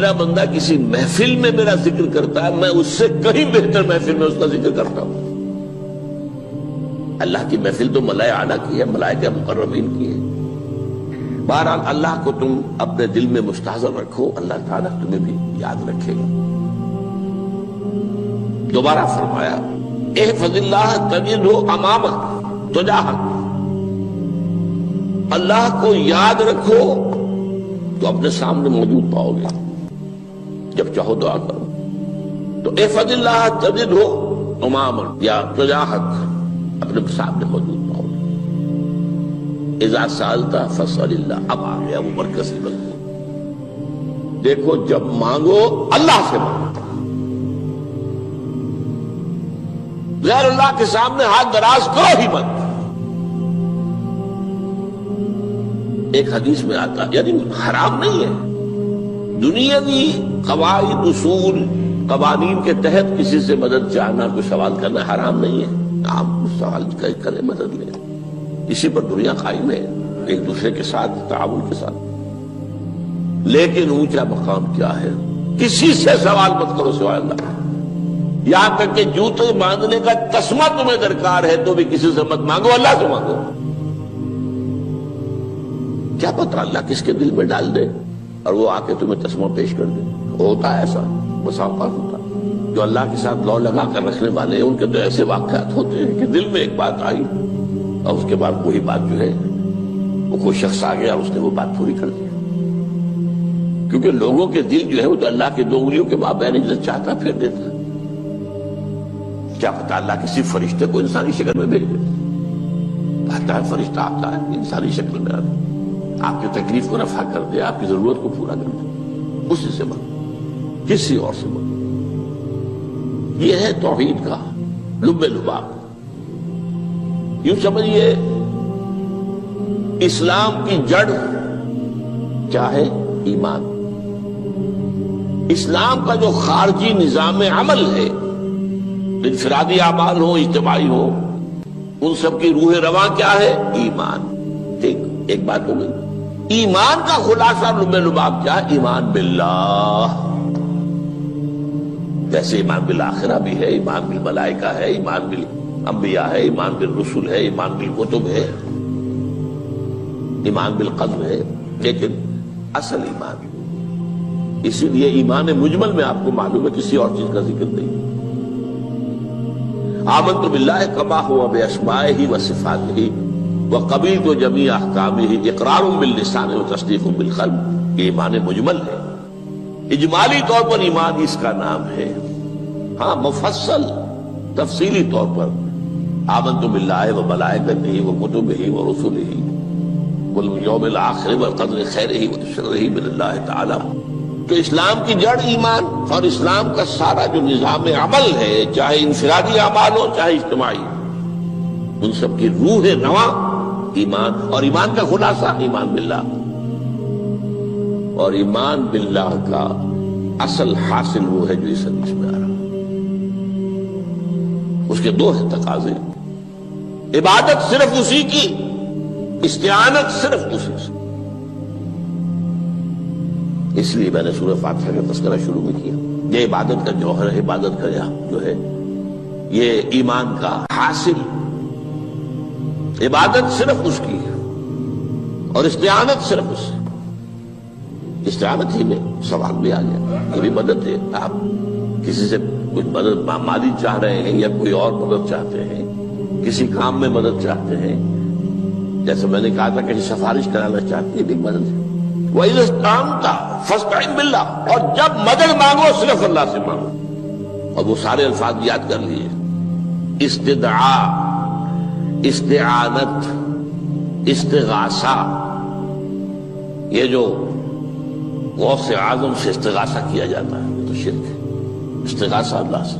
میرا بندہ کسی محفل میں میرا ذکر کرتا ہے، میں اس سے کہیں بہتر محفل میں اس کا ذکر کرتا ہوں۔ اللہ کی محفل تو ملائے اعلیٰ کی ہے، ملائکہ مقربین کی ہے۔ بہرحال اللہ کو تم اپنے دل میں مستحضر رکھو، اللہ تعالیٰ تمہیں بھی یاد رکھے گا۔ دوبارہ فرمایا احفظ اللہ تجدہ امامک تجاہک، اللہ کو یاد رکھو تو اپنے سامنے موجود پاؤ گے، جب چاہو دعا کرو تو احفظ اللہ تجدہ امامک یا تجاہک، اپنے سامنے موجود پاؤ گے۔ اذا سألت فاسأل اللہ، اب آ گیا وہ مرکزی مضمون۔ دیکھو جب مانگو اللہ سے مانگو، غیر اللہ کے سامنے ہاتھ دراز کرو ہی مت۔ ایک حدیث میں آتا یعنی حرام نہیں ہے، دنیاوی قواعد اصول قوانین کے تحت کسی سے مدد چاہنا، کوئی سوال کرنا حرام نہیں ہے۔ آپ سوال کریں، مدد لیں، اسی پر دنیا قائم ہے، ایک دوسرے کے ساتھ تعاون کے ساتھ۔ لیکن اونچا مقام کیا ہے؟ کسی سے سوال مت کرو سوائے اللہ، یہاں تک کہ جوتے باندھنے کا تسمہ تمہیں درکار ہے تو بھی کسی سے مت مانگو، اللہ سے مانگو۔ کیا پتہ اللہ کس کے دل میں ڈال دے اور وہ آ کے تمہیں تسمہ پیش کر دے۔ ہوتا ہے ایسا، بس اوقات ہوتا ہے۔ جو اللہ کے ساتھ لو لگا کر رکھنے والے ہیں ان کے تو ایسے واقعات ہوتے ہیں کہ دل میں ایک بات آئی اور اس کے بعد وہی بات جو ہے وہ کوئی شخص آ گیا اور اس نے وہ بات پوری کر دی۔ کیونکہ لوگوں کے دل جو ہے وہ تو اللہ کے دو انگلیوں کے مابین جو چاہتا پھیر دیتا ہے۔ کیا پتہ اللہ کسی فرشتے کو انسانی شکل میں بھیج دے، آتا ہے فرشتہ آتا ہے انسانی شکل میں آتا ہے، آپ کی تکلیف کو رفع کر دے، آپ کی ضرورت کو پورا کر دے، اسی سے مانگو، کسی اور سے مانگو۔ یہ ہے توحید کا لب لباب۔ یوں سمجھیے اسلام کی جڑ کیا ہے؟ ایمان۔ اسلام کا جو خارجی نظام عمل ہے، انفرادی اعمال ہو اجتماعی ہو، ان سب کی روح رواں کیا ہے؟ ایمان۔ ٹھیک، ایک بات ہو گئی۔ ایمان کا خلاصہ لب لباب کیا ہے؟ ایمان باللہ۔ ویسے ایمان بالآخرہ بھی ہے، ایمان بالملائکہ ہے، ایمان بالانبیاء ہے، ایمان بالرسل ہے، ایمان بالکتب ہے، ایمان بالقدر ہے، لیکن اصل ایمان، اسی لیے ایمان مجمل میں آپ کو معلوم ہے کسی اور چیز کا ذکر نہیں۔ آمنت باللہ کما ہوا باسمائہ وصفاتہ وقبلت جمیع احکامہ اقرار باللسان وتصدیق بالقلب، یہ ایمان مجمل ہے۔ اجمالی طور پر ایمان اس کا نام ہے، ہاں مفصل تفصیلی طور پر آمنت باللہ وملائکتہ وکتبہ ورسلہ والیوم الآخر والقدر خیرہ وشرہ من اللہ تعالی۔ تو اسلام کی جڑ ایمان، اور اسلام کا سارا جو نظام عمل ہے، چاہے انفرادی اعمال ہو چاہے اجتماعی، ان سب کی روح رواں ایمان، اور ایمان کا خلاصہ ایمان باللہ۔ اور ایمان باللہ کا اصل حاصل وہ ہے جو اس حدیث میں آ رہا ہے۔ اس کے دو ہیں تقاضے، عبادت صرف اسی کی، استعانت صرف اسی سے۔ اس لیے میں نے سورہ فاتحہ کا تذکرہ شروع میں کیا۔ یہ عبادت کا جوہر ہے، عبادت کا جو ہے یہ ایمان کا حاصل، عبادت صرف اس کی ہے اور استعانت صرف اس سے۔ استعانت ہی میں سوال بھی آ گیا، یہ بھی مدد ہے۔ آپ کسی سے کچھ مدد مالی چاہ رہے ہیں یا کوئی اور مدد چاہتے ہیں، کسی کام میں مدد چاہتے ہیں، جیسے میں نے کہا تھا کہ سفارش کرانا چاہتے ہیں، بھی مدد ہے۔ وَإِذَا اسْتَعَنْتَ فَاسْتَعِنْ بِاللَّهِ، اور جب مدد مانگو صرف اللہ سے مانگو۔ اور وہ سارے الفاظ یاد کر لیے، استدعاء، استعانت، استغاثہ، یہ جو غوث اعظم سے استغاثہ کیا جاتا ہے یہ تو شرک ہے۔ استغاثہ اللہ سے،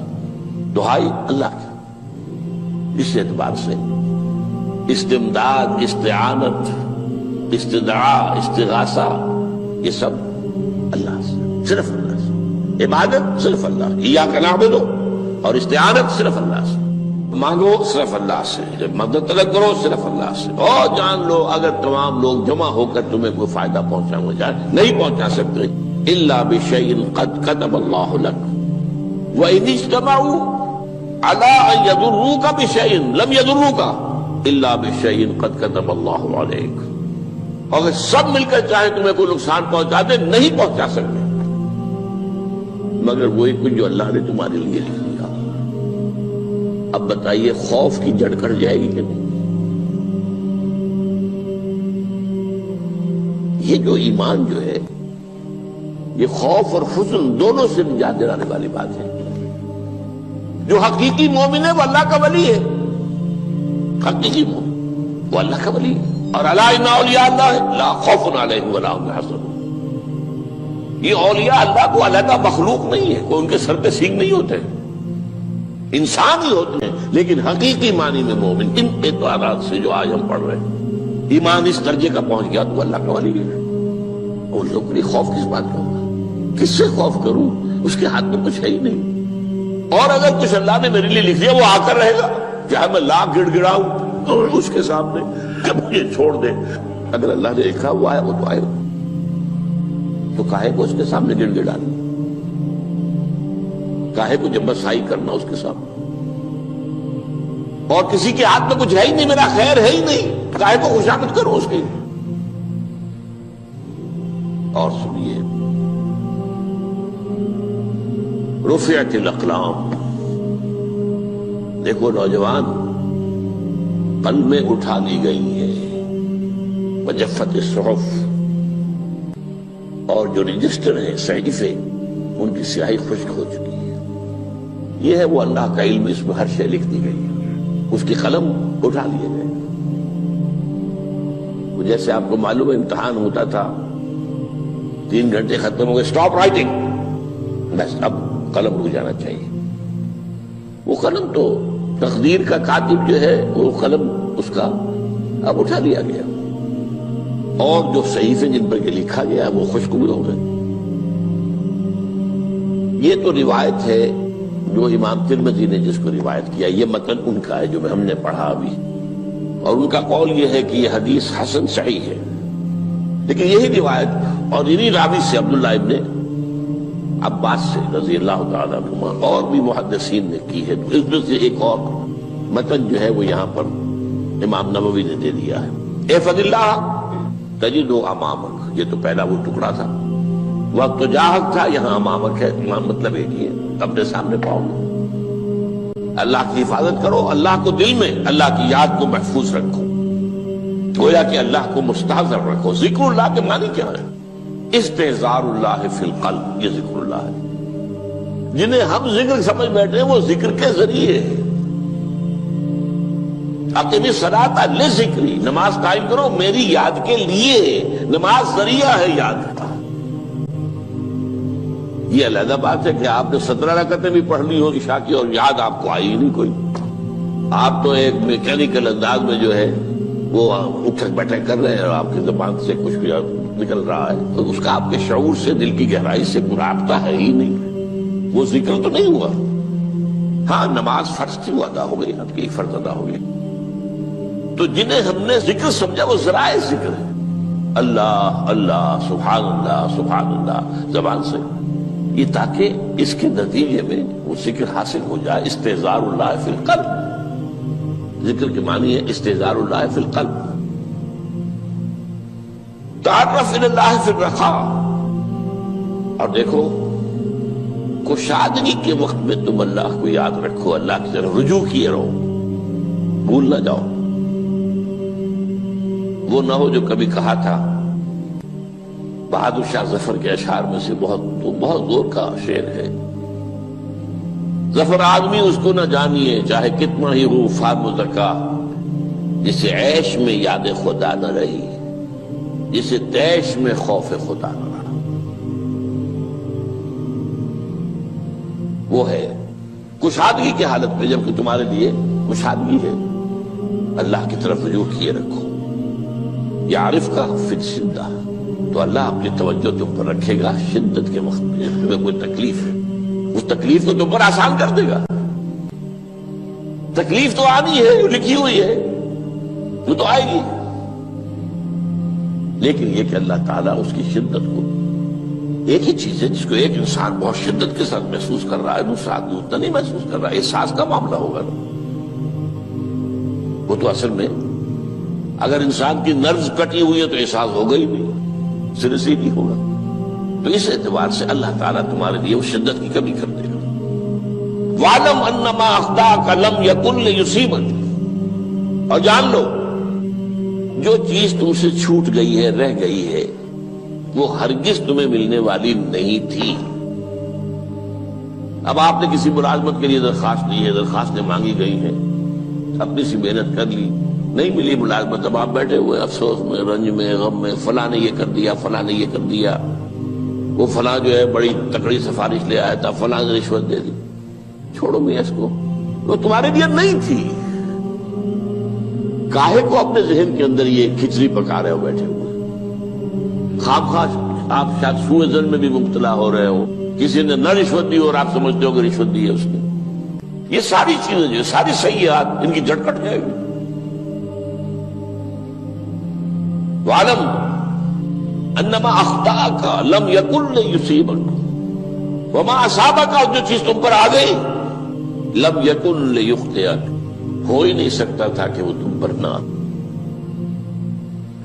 دعائی اللہ کی، اس اعتبار سے استمداد، استعانت، استدعاء، استغاثہ، یہ سب اللہ سے، صرف اللہ سے۔ عبادت صرف اللہ، ایاک نعبد، اور استعانت صرف اللہ سے، مانگو صرف اللہ سے، جب مدد طلب کرو صرف اللہ سے۔ اور جان لو اگر تمام لوگ جمع ہو کر تمہیں کوئی فائدہ پہنچانا چاہے نہیں پہنچا سکتے، الا بشیء قد کتب اللہ لک وان اجتمعوا علی ان یضروک بشیء لم یضروک الا بشیء قد کتب اللہ علیک. اگر سب مل کر چاہے تمہیں کوئی نقصان پہنچا دے نہیں پہنچا سکتے مگر وہی کچھ جو اللہ نے تمہارے لیے لکھ دیا. اب بتائیے خوف کی جڑ کٹ جائے گی کہ نہیں؟ یہ جو ایمان جو ہے یہ خوف اور حزن دونوں سے نجات دلانے والی بات ہے. جو حقیقی مومن ہے وہ اللہ کا ولی ہے. حقیقی مومن وہ اللہ کا ولی ہے. اور الا ان اولیاء اللہ لا خوف علیہم ولا هم يحزنون. یہ اولیاء اللہ کو علیحدہ مخلوق نہیں ہے، کوئی ان کے سر پہ سینگ نہیں ہوتے، انسان ہی ہوتے ہیں. لیکن حقیقی معنی میں مومن ان اعتبارات سے جو آج ہم پڑھ رہے ہیں ایمان اس درجے کا پہنچ گیا تو اللہ کا ولی ہے. اور لوگ کے لیے خوف کس بات کا ہوگا؟ کس سے خوف کروں؟ اس کے ہاتھ میں کچھ ہے ہی نہیں. اور اگر کچھ اللہ نے میرے لیے لکھ دیا وہ آ کر رہے گا، چاہے میں لاکھ گڑ گڑاؤں اس کے سامنے کہ مجھے چھوڑ دے. اگر اللہ نے لکھا وہ آیا وہ تو آئے گا، تو کاہے کو اس کے سامنے گڑ گڑانا، کاہے کو جبرسائی کرنا اس کے سامنے. اور کسی کے ہاتھ میں کچھ ہے ہی نہیں، میرا خیر ہے ہی نہیں، کاہے کو خوشامد کرو اس کی. اور سنیے رفعت الاقلام. دیکھو نوجوان، قلمیں اٹھا لی گئی ہیں، وجفت الصحف، اور جو رجسٹر ہیں صحیفے ان کی سیاہی خشک ہو چکی ہے. یہ ہے وہ اللہ کا علم، اس میں ہر شے لکھ دی گئی ہے. اس کی قلم اٹھا لیے گئے. جیسے آپ کو معلوم ہے امتحان ہوتا تھا، 3 گھنٹے ختم ہو گئے، اسٹاپ رائٹنگ، بس اب قلم رک جانا چاہیے. وہ قلم تو تقدیر کا کاتب جو ہے وہ قلم اس کا اب اٹھا لیا گیا، اور جو صحیفے جن پر لکھا گیا وہ خشک بھی ہو گئے. یہ تو روایت ہے جو امام ترمذی نے جس کو روایت کیا، یہ متن ان کا ہے جو ہم نے پڑھا ابھی، اور ان کا قول یہ ہے کہ یہ حدیث حسن صحیح ہے. لیکن یہی روایت اور انہی راوی سے عبداللہ ابن عباس سے رضی اللہ تعالیٰ عنہما اور بھی محدثین نے کی ہے. اس میں سے ایک اور متن جو ہے وہ یہاں پر امام نووی نے دے دیا ہے. احفظ اللہ تجدہ امامک، یہ تو پہلا وہ ٹکڑا تھا. وقت تو جاہک تھا، یہاں امامک ہے، امام مطلب ایک ہی ہے، اپنے سامنے پاؤ گے. اللہ کی حفاظت کرو، اللہ کو دل میں، اللہ کی یاد کو محفوظ رکھو، گویا کہ اللہ کو مستحضر رکھو. ذکر اللہ کے معنی کیا ہے؟ استحضار اللہ فی القلب، یہ ذکر اللہ ہے. جنہیں ہم ذکر سمجھ بیٹھے ہیں وہ ذکر کے ذریعے ہے. اقیم الصلاۃ لذکری، نماز قائم کرو میری یاد کے لیے. نماز ذریعہ ہے یاد کا. یہ علیحدہ بات ہے کہ آپ نے 17 رکعتیں بھی پڑھ لی ہو عشاء کی اور یاد آپ کو آئی ہی نہیں کوئی. آپ تو ایک میکینیکل انداز میں جو ہے وہ اٹھک بیٹھک کر رہے ہیں اور آپ کی زبان سے کچھ بھی نکل رہا ہے، تو اس کا آپ کے شعور سے، دل کی گہرائی سے کوئی رابطہ ہے ہی نہیں. وہ ذکر تو نہیں ہوا. ہاں نماز فرض تھی وہ ادا ہو گئی، آپ کی ایک فرض ادا ہو گئی. تو جنہیں ہم نے ذکر سمجھا وہ ذرائع ذکر ہے. اللہ اللہ، سبحان اللہ، سبحان اللہ زبان سے، یہ تاکہ اس کے نتیجے میں وہ ذکر حاصل ہو جائے. استحضار اللہ فی القلب، ذکر کے معنی ہے استحضار اللہ فی القلب. تعرف الی اللہ فی الرخاء. اور دیکھو کشادگی کے وقت میں تم اللہ کو یاد رکھو، اللہ کی طرف رجوع کیے رہو، بھول نہ جاؤ. وہ نہ ہو جو کبھی کہا تھا، بہادر شاہ ظفر کے اشعار میں سے بہت زور کا شعر ہے. ظفر آدمی اس کو نہ جانیے چاہے کتنا ہی ہو فام زکا، جسے عیش میں یاد خدا نہ رہی، جسے تیش میں خوف خدا نہ رہا. وہ ہے کشادگی کی حالت میں، جبکہ تمہارے لیے کشادگی ہے، اللہ کی طرف رجوع کیے رکھو. یعرف کا فی الشدہ، تو اللہ اپنی توجہ تم پر رکھے گا شدت کے وقت میں. تمہیں کوئی تکلیف ہے اس تکلیف کو تم پر آسان کر دے گا. تکلیف تو آنی ہے، جو لکھی ہوئی ہے وہ تو آئے گی، لیکن یہ کہ اللہ تعالیٰ اس کی شدت کو ایک ہی چیز ہے جس کو ایک انسان بہت شدت کے ساتھ محسوس کر رہا ہے، دوسرا آدمی اتنا نہیں محسوس کر رہا ہے، احساس کا معاملہ ہوگا نا۔ وہ تو اصل میں اگر انسان کی نرز کٹی ہوئی ہے تو احساس ہوگا ہی نہیں، سر سے نہیں ہوگا۔ تو اس اعتبار سے اللہ تعالیٰ تمہارے لیے وہ شدت کی کمی کر دے گا۔ وَاعْلَمْ أَنَّمَا أَخْطَأَكَ لَمْ يَكُنْ لِيُصِيبَكَ، اور جان لو جو چیز تم سے چھوٹ گئی ہے، رہ گئی ہے، وہ ہرگز تمہیں ملنے والی نہیں تھی۔ اب آپ نے کسی ملازمت کے لیے درخواست دی ہے، درخواستیں مانگی گئی ہیں، اپنی سی محنت کر لی، نہیں ملی ملازمت، اب آپ بیٹھے ہوئے افسوس میں، رنج میں، غم میں، فلاں نے یہ کر دیا، فلاں نے یہ کر دیا، وہ فلاں جو ہے بڑی تکڑی سفارش لے آیا تھا، فلاں نے رشوت دے دی۔ چھوڑو میاں اس کو، وہ تمہارے لیے نہیں تھی۔ کاہے کو اپنے ذہن کے اندر یہ کھچڑی پکا رہے ہو بیٹھے ہوئے؟ خواہ آپ شاید سوء ظن میں بھی مبتلا ہو رہے ہو، کسی نے نہ رشوت دی اور آپ سمجھتے ہو کہ رشوت دی ہے اس نے۔ یہ ساری چیزیں جو ساری سیئات ان کی جڑ کٹ جائے گی۔ وَاعْلَمْ أَنَّمَا أَخْطَأَكَ لَمْ يَكُنْ لِيُصِيبَكَ وَمَا أَصَابَكَ، جو چیز تم پر آ گئی، لَمْ يَكُنْ لِيُخْطِئَكَ، ہو ہی نہیں سکتا تھا کہ وہ تم پر نہ آ۔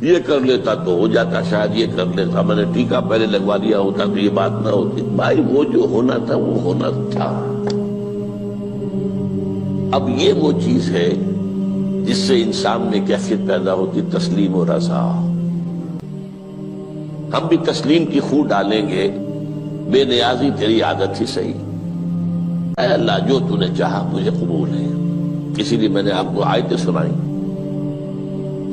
یہ کر لیتا تو ہو جاتا، شاید یہ کر لیتا، میں نے ٹیکا پہلے لگوا دیا ہوتا تو یہ بات نہ ہوتی۔ بھائی وہ جو ہونا تھا وہ ہونا تھا۔ اب یہ وہ چیز ہے جس سے انسان میں کیفیت پیدا ہوتی، تسلیم و رضا۔ ہم بھی تسلیم کی خو ڈالیں گے، بے نیازی تیری عادت ہی صحیح، اے اللہ جو تو نے چاہا مجھے قبول ہے۔ اسی لیے میں نے آپ کو آیتیں سنائی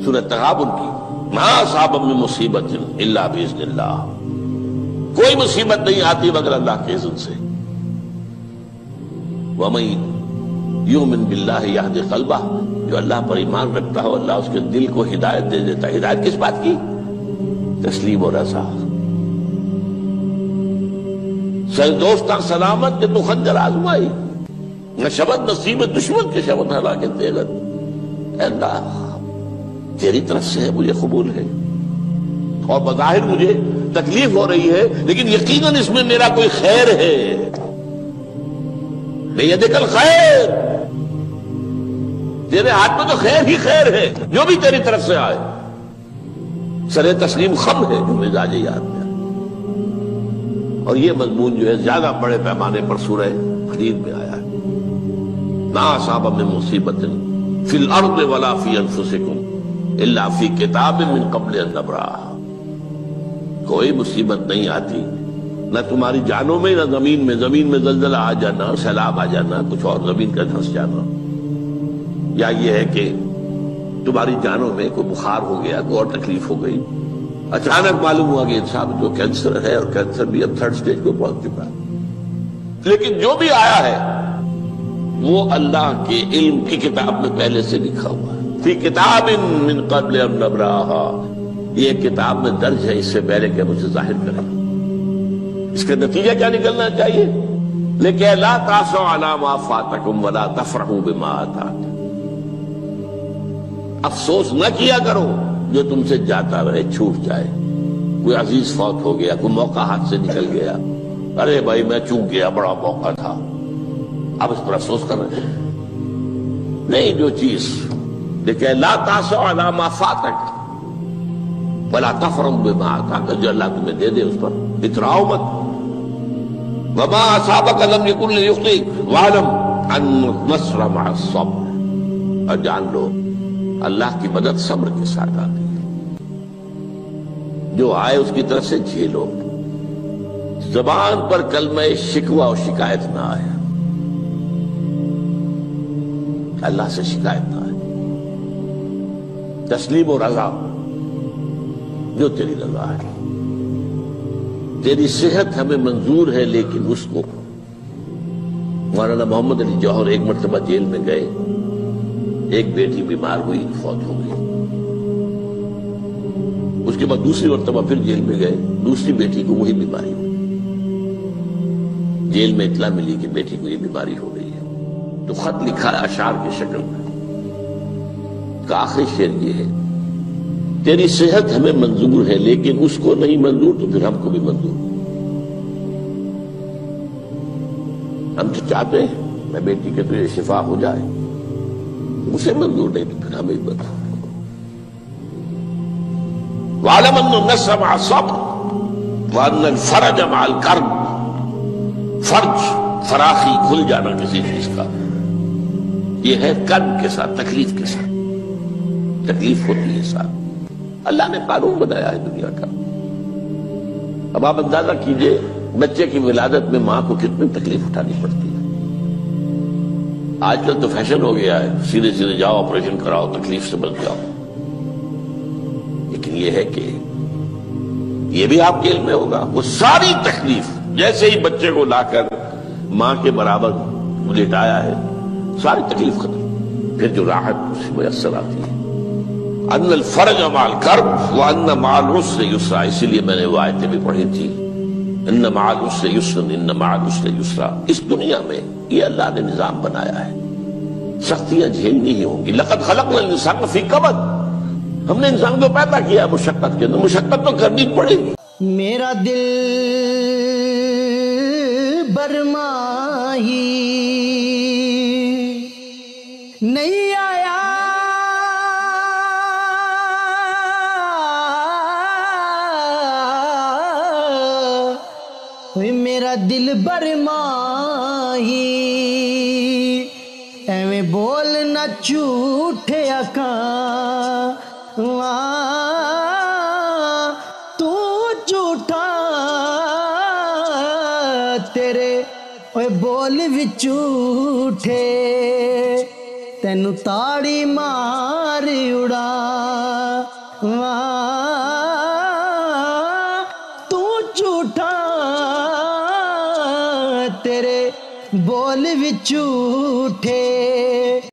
سورہ تغابن کی، ما اصاب من مصیبت الا باذن اللہ، کوئی مصیبت نہیں آتی مگر اللہ کے اذن سے۔ وَمَن یؤمن باللہ یہدی قلبہ، جو اللہ پر ایمان رکھتا ہو اللہ اس کے دل کو ہدایت دے دیتا ہے۔ ہدایت کس بات کی؟ تسلیم و رضا۔ سر دوستاں سلامت کہ تو خنجر آزمائی، نہ شبد نصیب دشمن کے شبد ہلاکت دیگت۔ اے اللہ تیری طرف سے ہے، مجھے قبول ہے، اور بظاہر مجھے تکلیف ہو رہی ہے لیکن یقیناً اس میں میرا کوئی خیر ہے۔ بیدک الخیر، تیرے ہاتھ میں تو خیر ہی خیر ہے، جو بھی تیری طرف سے آئے۔ سر تسلیم خم ہے جو مزاج یاد میں، اور یہ مضمون جو ہے زیادہ بڑے پیمانے پر سورہ حدید میں آیا ہے۔ ما اصاب من مصیبت فی الارض ولا فی انفسکم الا فی کتاب من قبل ان نبرأھا، کوئی مصیبت نہیں آتی نہ تمہاری جانوں میں نہ زمین میں، زمین میں زلزلہ آ جانا، سیلاب آ جانا، کچھ اور زمین کا دھنس جانا، یا یہ ہے کہ تمہاری جانوں میں کوئی بخار ہو گیا، کوئی اور تکلیف ہو گئی، اچانک معلوم ہوا کہ انسان جو کینسر ہے، اور کینسر بھی اب 3rd سٹیج کو پہنچ چکا ہے، لیکن جو بھی آیا ہے وہ اللہ کے علم کی کتاب میں پہلے سے لکھا ہوا ہے۔ فی کتاب من قبل ان نبرأھا، یہ کتاب میں درج ہے اس سے پہلے کہ مجھے ظاہر کرے۔ اس کا نتیجہ کیا نکلنا چاہیے؟ لیکن لا تأسوا علی ما فاتکم ولا تفرحوا بما آتاکم، افسوس نہ کیا کرو جو تم سے جاتا رہے، چھوٹ جائے، کوئی عزیز فوت ہو گیا، کوئی موقع ہاتھ سے نکل گیا، ارے بھائی میں چوک گیا، بڑا موقع تھا، اب اس پر افسوس کر رہے ہیں۔ نہیں، جو چیز لیکن لا تأسوا علی ما فاتک ولا تفرحوا بما آتاک، جو اللہ تمہیں دے دے اس پر اتراؤ مت۔ وما اصابک لم یکن لیخطئک واعلم ان النصر مع الصبر، اور جان لو اللہ کی مدد صبر کے ساتھ آتی ہے، جو آئے اس کی طرف سے جھیلو۔ زبان پر کلمہ شکوہ اور شکایت نہ آئے، اللہ سے شکایت نہ آئے، تسلیم و رضا، جو تیری رضا ہے۔ تیری صحت ہمیں منظور ہے لیکن اس کو، مولانا محمد علی جوہر ایک مرتبہ جیل میں گئے، ایک بیٹی بیمار ہوئی، فوت ہو گئی، اس کے بعد دوسری مرتبہ پھر جیل میں گئے، دوسری بیٹی کو وہی بیماری ہوئی، جیل میں اطلاع ملی کہ بیٹی کو یہ بیماری ہو گئی ہے، تو خط لکھا ہے اشعار کی شکل میں، کا آخری شعر یہ ہے، تیری صحت ہمیں منظور ہے لیکن اس کو نہیں منظور تو پھر ہم کو بھی منظور۔ ہم تو چاہتے ہیں میں بیٹی کے تجھے شفا ہو جائے، اسے منظور نہیں تو پھر ہمیں بتا۔ وَاعْلَمْ أَنَّ النَّصْرَ مَعَ الصَّبْرِ وَأَنَّ الْفَرَجَ مَعَ الْكَرْبِ، فرج، فراخی، کھل جانا کسی چیز کا، یہ ہے کرب کے ساتھ، تکلیف کے ساتھ، تکلیف ہوتی ہے ساتھ۔ اللہ نے قانون بنایا ہے دنیا کا۔ اب آپ اندازہ کیجئے بچے کی ولادت میں ماں کو کتنی تکلیف اٹھانی پڑتی ہے۔ آج کل تو فیشن ہو گیا ہے، سیدھے سیدھے جاؤ آپریشن کراؤ، تکلیف سے بچ جاؤ، لیکن یہ ہے کہ یہ بھی آپ کے علم میں ہوگا، وہ ساری تکلیف جیسے ہی بچے کو لا کر ماں کے برابر لٹایا ہے، ساری تکلیف ختم، پھر جو راحت اس میں میسر آتی ہے۔ ان الفرج مع الکرب وان مع العسر یسرا، اسی لیے میں نے وہ آیتیں بھی پڑھی تھی، ان مع العسر یسرا، ان مع العسر یسرا۔ اس دنیا میں یہ اللہ نے نظام بنایا ہے، سختیاں جھیلنی ہی ہوں گی۔ لقد خلقنا الانسان فی کبد، ہم نے انسان کو پیدا کیا ہے مشقت کے اندر، مشقت تو کرنی پڑے گی۔ میرا دل برماہی نہیں آیا، میرا دل برماہی، ایویں بول نہ جھوٹے آقا، تو جھوٹا تیرے اوے بول وچ جھوٹے، تینو تاڑی مار اڑا، تو جھوٹا تیرے بول وچ جھوٹے۔